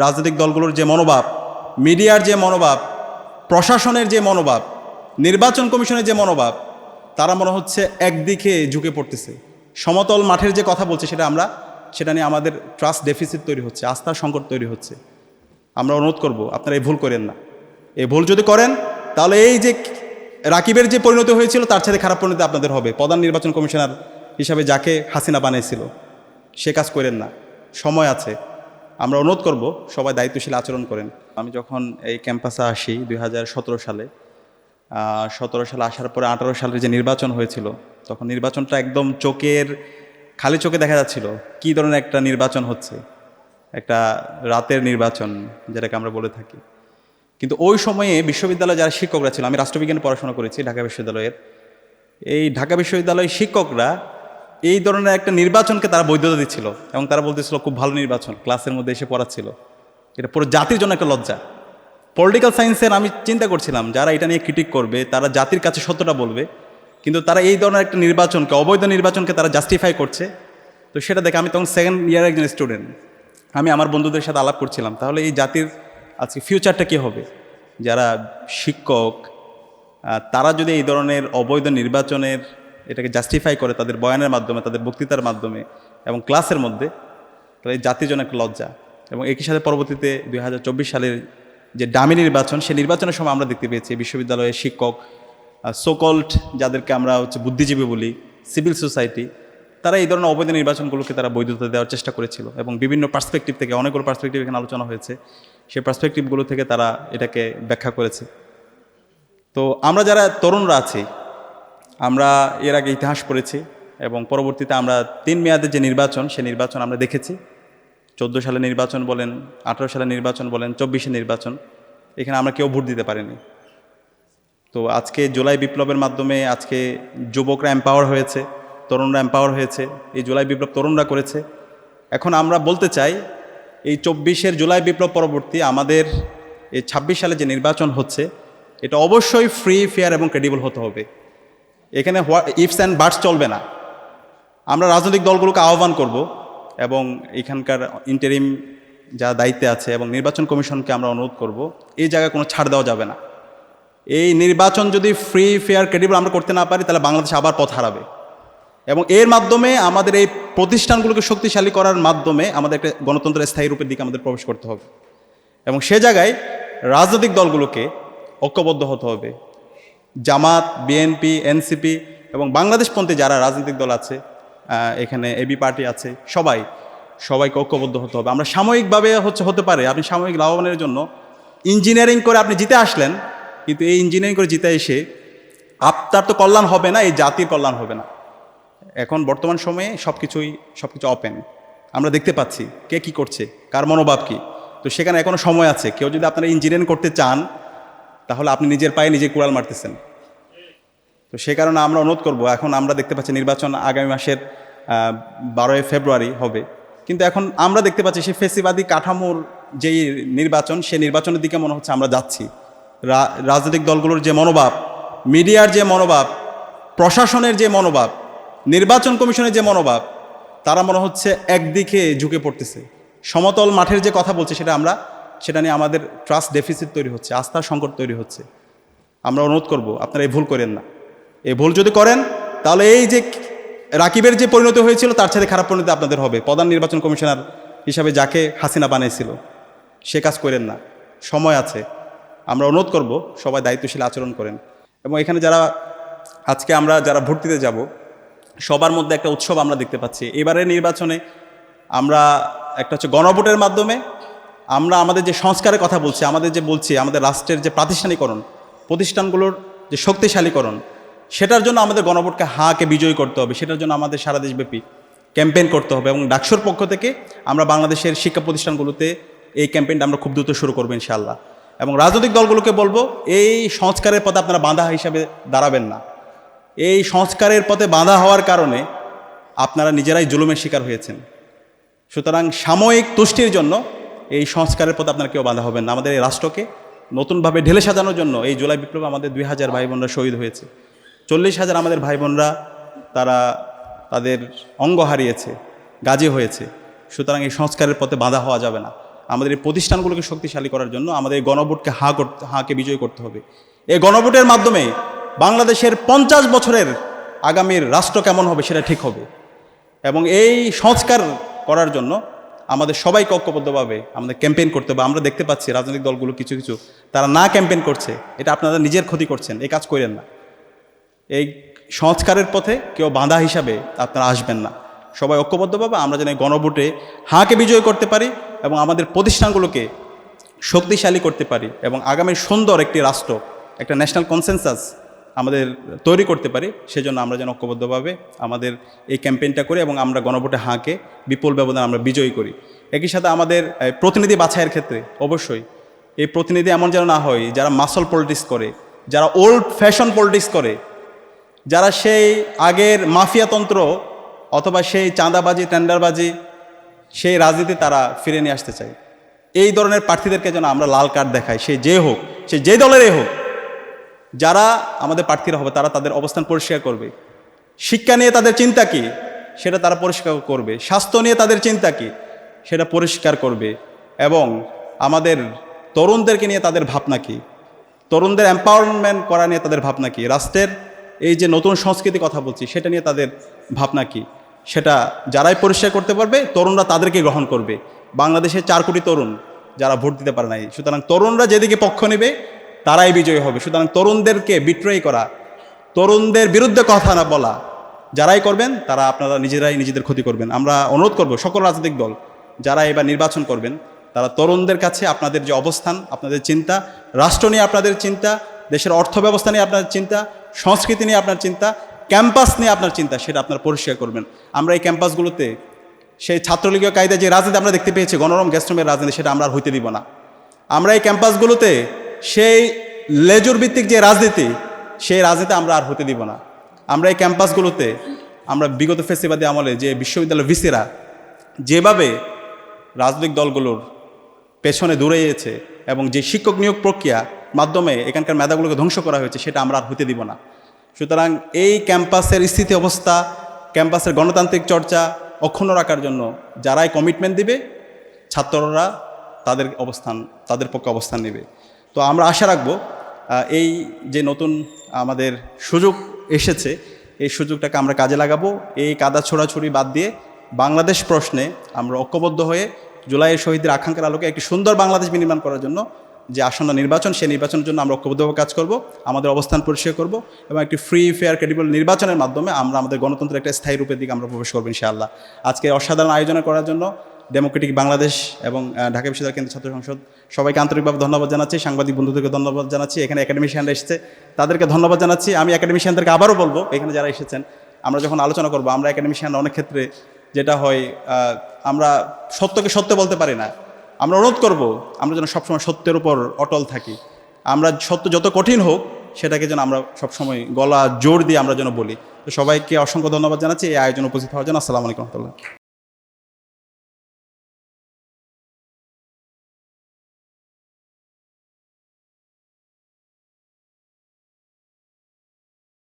রাজনৈতিক দলগুলোর যে মনোভাব, মিডিয়ার যে মনোভাব, প্রশাসনের যে মনোভাব, নির্বাচন কমিশনের যে মনোভাব, তারা মনে হচ্ছে একদিকে ঝুঁকে পড়তেছে। সমতল মাঠের যে কথা বলছে সেটা নিয়ে আমাদের ট্রাস্ট ডেফিসিট তৈরি হচ্ছে, আস্থার সংকট তৈরি হচ্ছে। আমরা অনুরোধ করব, আপনারা এই ভুল করেন না। এই ভুল যদি করেন তাহলে এই যে রাকিবের যে পরিণতি হয়েছিল তার সাথে খারাপ পরিণতি আপনাদের হবে। প্রধান নির্বাচন কমিশনার হিসাবে যাকে হাসিনা বানিয়েছিল সে কাজ করেন না, সময় আছে। আমরা অনুরোধ করব সবাই দায়িত্বশীল আচরণ করেন। আমি যখন এই ক্যাম্পাসে আসি 2017 সালে, 17 সালে আসার পরে 18 সালের যে নির্বাচন হয়েছিল, তখন নির্বাচনটা একদম খালি চোখে দেখা যাচ্ছিল কী ধরনের একটা নির্বাচন হচ্ছে, একটা রাতের নির্বাচন যেটাকে আমরা বলে থাকি। কিন্তু ওই সময়ে বিশ্ববিদ্যালয়ে যারা শিক্ষকরা ছিল, আমি রাষ্ট্রবিজ্ঞানে পড়াশোনা করেছি ঢাকা বিশ্ববিদ্যালয়ের, এই ঢাকা বিশ্ববিদ্যালয়ের শিক্ষকরা এই ধরনের একটা নির্বাচনকে তারা বৈধতা দিচ্ছিল এবং তারা বলতেছিল খুব ভালো নির্বাচন, ক্লাসের মধ্যে এসে পড়াচ্ছিল। এটা পুরো জাতির জন্য একটা লজ্জা। পলিটিক্যাল সায়েন্সের আমি চিন্তা করছিলাম যারা এটা নিয়ে ক্রিটিক করবে তারা জাতির কাছে সত্যটা বলবে, কিন্তু তারা এই ধরনের একটা নির্বাচনকে, অবৈধ নির্বাচনকে তারা জাস্টিফাই করছে। তো সেটা দেখে আমি তখন সেকেন্ড ইয়ারের একজন স্টুডেন্ট, আমি আমার বন্ধুদের সাথে আলাপ করছিলাম তাহলে এই জাতির আজকে ফিউচারটা কী হবে। যারা শিক্ষক তারা যদি এই ধরনের অবৈধ নির্বাচনের এটাকে জাস্টিফাই করে তাদের বয়ানের মাধ্যমে, তাদের বক্তৃতার মাধ্যমে এবং ক্লাসের মধ্যে, তাহলে এই জাতির জন্য একটা লজ্জা। এবং একই সাথে পরবর্তীতে 2024 সালের যে ডামি নির্বাচন, সেই নির্বাচনের সময় আমরা দেখতে পেয়েছি বিশ্ববিদ্যালয়ের শিক্ষক, সোকল্ড যাদেরকে আমরা বুদ্ধিজীবী বলি, সিভিল সোসাইটি, তারা এই ধরনের অবৈধ নির্বাচনগুলোকে তারা বৈধতা দেওয়ার চেষ্টা করেছিল এবং বিভিন্ন পার্সপেক্টিভ থেকে, অনেকগুলো পার্সপেক্টিভ এখানে আলোচনা হয়েছে, সেই পার্সপেক্টিভগুলো থেকে তারা এটাকে ব্যাখ্যা করেছে। তো আমরা যারা তরুণরা আছি, আমরা এর আগে ইতিহাস পড়েছি এবং পরবর্তীতে আমরা 3 মেয়াদের যে নির্বাচন, সেই নির্বাচন আমরা দেখেছি। 14 সালের নির্বাচন বলেন, 18 সালের নির্বাচন বলেন, 24 নির্বাচন, এখানে আমরা কেউ ভোট দিতে পারিনি। তো আজকে জুলাই বিপ্লবের মাধ্যমে আজকে যুবকরা এম্পাওয়ার হয়েছে, তরুণরা এম্পাওয়ার হয়েছে। এই জুলাই বিপ্লব তরুণরা করেছে। এখন আমরা বলতে চাই এই 24 জুলাই বিপ্লব পরবর্তী আমাদের এই 26 সালে যে নির্বাচন হচ্ছে, এটা অবশ্যই ফ্রি, ফেয়ার এবং ক্রেডিবল হতে হবে। এখানে ইফস অ্যান্ড বাটস চলবে না। আমরা রাজনৈতিক দলগুলোকে আহ্বান করব এবং এখানকার ইন্টারিম যারা দায়িত্বে আছে এবং নির্বাচন কমিশনকে আমরা অনুরোধ করব, এই জায়গায় কোনো ছাড় দেওয়া যাবে না। এই নির্বাচন যদি ফ্রি, ফেয়ার, ক্রেডিবল আমরা করতে না পারি তাহলে বাংলাদেশ আবার পথ হারাবে। এবং এর মাধ্যমে আমাদের এই প্রতিষ্ঠানগুলোকে শক্তিশালী করার মাধ্যমে আমাদের একটা গণতন্ত্রের স্থায়ী রূপের দিকে আমাদের প্রবেশ করতে হবে এবং সে জায়গায় রাজনৈতিক দলগুলোকে ঐক্যবদ্ধ হতে হবে। জামাত, বিএনপি, এনসিপি এবং বাংলাদেশপন্থী যারা রাজনৈতিক দল আছে, এখানে এবি পার্টি আছে, সবাইকে ঐক্যবদ্ধ হতে হবে। আমরা সাময়িকভাবে হতে পারে আপনি সাময়িক লাভবানের জন্য ইঞ্জিনিয়ারিং করে আপনি জিতে আসলেন, কিন্তু এই ইঞ্জিনিয়ারিং করে জিতে এসে আপনার তো কল্যাণ হবে না, এই জাতির কল্যাণ হবে না। এখন বর্তমান সময়ে সবকিছু ওপেন, আমরা দেখতে পাচ্ছি কে কি করছে, কার মনোভাব কি। তো সেখানে এখনো সময় আছে। কেউ যদি আপনারা ইঞ্জিনিয়ারিং করতে চান তাহলে আপনি নিজের পায়ে নিজে কুড়াল মারতেছেন। তো সে কারণে আমরা অনুরোধ করব, এখন আমরা দেখতে পাচ্ছি নির্বাচন আগামী মাসের 12 ফেব্রুয়ারি হবে, কিন্তু এখন আমরা দেখতে পাচ্ছি সেই ফেসিবাদী কাঠামোর যেই নির্বাচন, সেই নির্বাচনের দিকে মনে হচ্ছে আমরা যাচ্ছি। রাজনৈতিক দলগুলোর যে মনোভাব, মিডিয়ার যে মনোভাব, প্রশাসনের যে মনোভাব, নির্বাচন কমিশনের যে মনোভাব, তারা মনে হচ্ছে একদিকে ঝুঁকে পড়তেছে। সমতল মাঠের যে কথা বলছে সেটা নিয়ে আমাদের ট্রাস্ট ডেফিসিট তৈরি হচ্ছে, আস্থার সংকট তৈরি হচ্ছে। আমরা অনুরোধ করব, আপনারা এই ভুল করেন না। এই ভুল যদি করেন তাহলে এই যে রাকিবের যে পরিণতি হয়েছিল তার সাথে খারাপ পরিণতি আপনাদের হবে। প্রধান নির্বাচন কমিশনার হিসাবে যাকে হাসিনা বানিয়েছিল সে কাজ করেন না, সময় আছে। আমরা অনুরোধ করব সবাই দায়িত্বশীল আচরণ করেন। এবং এখানে আমরা যারা ভোট দিতে যাব, সবার মধ্যে একটা উৎসব আমরা দেখতে পাচ্ছি। এবারের নির্বাচনে আমরা একটা গণভোটের মাধ্যমে আমরা আমাদের যে সংস্কারের কথা বলছি, আমাদের রাষ্ট্রের যে প্রাতিষ্ঠানিকরণ, প্রতিষ্ঠানগুলোর যে শক্তিশালীকরণ, সেটার জন্য আমাদের গণভোটকে হাকে বিজয়ী করতে হবে। সেটার জন্য আমাদের সারা দেশব্যাপী ক্যাম্পেইন করতে হবে এবং ডাকসুর পক্ষ থেকে আমরা বাংলাদেশের শিক্ষা প্রতিষ্ঠানগুলোতে এই ক্যাম্পেইনটা আমরা খুব দ্রুত শুরু করবো ইনশাআল্লাহ। এবং রাজনৈতিক দলগুলোকে বলবো, এই সংস্কারের পথে আপনারা বাঁধা হিসাবে দাঁড়াবেন না। এই সংস্কারের পথে বাঁধা হওয়ার কারণে আপনারা নিজেরাই জুলুমের শিকার হয়েছেন। সুতরাং সাময়িক তুষ্টির জন্য এই সংস্কারের পথে আপনারা কেউ বাঁধা হবেন না। আমাদের এই রাষ্ট্রকে নতুনভাবে ঢেলে সাজানোর জন্য এই জুলাই বিপ্লবে আমাদের 2000 ভাই বোনরা শহীদ হয়েছে, 40,000 আমাদের ভাই বোনরা তারা তাদের অঙ্গ হারিয়েছে, গাজী হয়েছে। সুতরাং এই সংস্কারের পথে বাঁধা হওয়া যাবে না। আমাদের এই প্রতিষ্ঠানগুলোকে শক্তিশালী করার জন্য আমাদের এই গণভোটকে হাঁকে বিজয় করতে হবে। এই গণভোটের মাধ্যমে বাংলাদেশের 50 বছরের আগামীর রাষ্ট্র কেমন হবে সেটা ঠিক হবে। এবং এই সংস্কার করার জন্য আমাদের সবাইকে ঐক্যবদ্ধভাবে আমাদের ক্যাম্পেইন করতে হবে। আমরা দেখতে পাচ্ছি রাজনৈতিক দলগুলো কিছু কিছু তারা না ক্যাম্পেইন করছে, এটা আপনারা নিজের ক্ষতি করছেন, এই কাজ করেন না। এই সংস্কারের পথে কেউ বাঁধা হিসাবে আপনারা আসবেন না। সবাই ঐক্যবদ্ধভাবে আমরা যেন এই গণভোটে হাঁকে বিজয় করতে পারি এবং আমাদের প্রতিষ্ঠানগুলোকে শক্তিশালী করতে পারি এবং আগামী সুন্দর একটি রাষ্ট্র, একটা ন্যাশনাল কনসেনসাস আমাদের তৈরি করতে পারি। সেজন্য আমরা যেন ঐক্যবদ্ধভাবে আমাদের এই ক্যাম্পেইনটা করি এবং আমরা গণভোটে হাঁকে বিপুল ব্যবধানে আমরা বিজয়ী করি। একই সাথে আমাদের প্রতিনিধি বাছাইয়ের ক্ষেত্রে অবশ্যই এই প্রতিনিধি এমন যেন না হয় যারা মাসল পলিটিক্স করে, যারা ওল্ড ফ্যাশন পলিটিক্স করে, যারা সেই আগের মাফিয়াতন্ত্র অথবা সেই চাঁদাবাজি টেন্ডারবাজি সেই রাজনীতি তারা ফিরে নিয়ে আসতে চায়। এই ধরনের প্রার্থীদেরকে যেন আমরা লাল কার্ড দেখাই, সে যে হোক, সে যে দলেরই হোক। যারা আমাদের প্রার্থীরা হবে তারা তাদের অবস্থান পরিষ্কার করবে, শিক্ষা নিয়ে তাদের চিন্তা কী সেটা তারা পরিষ্কার করবে, স্বাস্থ্য নিয়ে তাদের চিন্তা কী সেটা পরিষ্কার করবে, এবং আমাদের তরুণদেরকে নিয়ে তাদের ভাবনা কী, তরুণদের এম্পাওয়ারমেন্ট করা নিয়ে তাদের ভাবনা কী, রাষ্ট্রের এই যে নতুন সংস্কৃতি কথা বলছি সেটা নিয়ে তাদের ভাবনা কী, সেটা যারাই পরিষ্কার করতে পারবে তরুণরা তাদেরকে গ্রহণ করবে। বাংলাদেশের 4 কোটি তরুণ যারা ভোট দিতে পারে নাই, সুতরাং তরুণরা যেদিকে পক্ষ নেবে তারাই বিজয়ী হবে। সুতরাং তরুণদেরকে বিট্রয় করা, তরুণদের বিরুদ্ধে কথা না বলা যারাই করবেন তারা আপনারা নিজেরাই নিজেদের ক্ষতি করবেন। আমরা অনুরোধ করব সকল রাজনৈতিক দল যারা এবার নির্বাচন করবেন তারা তরুণদের কাছে আপনাদের যে অবস্থান, আপনাদের চিন্তা, রাষ্ট্র নিয়ে আপনাদের চিন্তা, দেশের অর্থ ব্যবস্থা নিয়ে আপনার চিন্তা, সংস্কৃতি নিয়ে আপনার চিন্তা, ক্যাম্পাস নিয়ে আপনার চিন্তা, সেটা আপনারা পরিষ্কার করবেন। আমরা এই ক্যাম্পাসগুলোতে সেই ছাত্রলীগীয় কায়দায় যে রাজনীতি আমরা দেখতে পেয়েছি, গণরম গ্যাস্ট্রমের রাজনীতি, সেটা আমরা আর হইতে দিব না। আমরা এই ক্যাম্পাসগুলোতে সেই লেজুর ভিত্তিক যে রাজনীতি, সেই রাজনীতি আমরা আর হতে দিব না। আমরা এই ক্যাম্পাসগুলোতে আমরা বিগত ফেসিবাদী আমলে যে বিশ্ববিদ্যালয়ের ভিসিরা যেভাবে রাজনৈতিক দলগুলোর পেছনে দৌড়িয়েছে এবং যে শিক্ষক নিয়োগ প্রক্রিয়া মাধ্যমে এখানকার মেধাগুলোকে ধ্বংস করা হয়েছে, সেটা আমরা আর হতে দিব না। সুতরাং এই ক্যাম্পাসের স্থিতি অবস্থা, ক্যাম্পাসের গণতান্ত্রিক চর্চা অক্ষুণ্ণ রাখার জন্য যারাই কমিটমেন্ট দিবে, ছাত্ররা তাদের পক্ষে অবস্থান নেবে। তো আমরা আশা রাখব এই যে নতুন আমাদের সুযোগ এসেছে, এই সুযোগটাকে আমরা কাজে লাগাবো। এই কাদা ছোড়াছুড়ি বাদ দিয়ে বাংলাদেশ প্রশ্নে আমরা ঐক্যবদ্ধ হয়ে জুলাইয়ের শহীদদের আকাঙ্ক্ষার আলোকে একটি সুন্দর বাংলাদেশ বিনির্মাণ করার জন্য যে আসন্ন নির্বাচন, সেই নির্বাচনের জন্য আমরা ঐক্যবদ্ধভাবে কাজ করব, আমাদের অবস্থান পরিষ্কার করব এবং একটি ফ্রি ফেয়ার ক্রেডিবল নির্বাচনের মাধ্যমে আমরা আমাদের গণতন্ত্রের একটা স্থায়ী রূপের দিকে আমরা প্রবেশ করবো ইনশাআল্লাহ। আজকে অসাধারণ আয়োজন করার জন্য ডেমোক্রেটিক বাংলাদেশ এবং ঢাকা বিশ্ববিদ্যালয় কেন্দ্রীয় ছাত্র সংসদ সবাইকে আন্তরিকভাবে ধন্যবাদ জানাচ্ছি। সাংবাদিক বন্ধুদেরকে ধন্যবাদ জানাচ্ছি। এখানে একাডেমিশিয়ানরা এসেছে, তাদেরকে ধন্যবাদ জানাচ্ছি। আমি একাডেমিশিয়ানদেরকে আবারও বলবো, এখানে যারা এসেছেন, আমরা যখন আলোচনা করবো, আমরা একাডেমিশিয়ানরা অনেক ক্ষেত্রে যেটা হয়, আমরা সত্যকে সত্য বলতে পারি না। আমরা অনুরোধ করব আমরা যেন সবসময় সত্যের উপর অটল থাকি। আমরা সত্য যত কঠিন হোক সেটাকে যেন আমরা সবসময় গলা জোর দিয়ে আমরা যেন বলি। তো সবাইকে অসংখ্য ধন্যবাদ জানাচ্ছি এই আয়োজনে উপস্থিত হওয়ার জন্য। আসসালামু আলাইকুম রহমতুল্লাহ।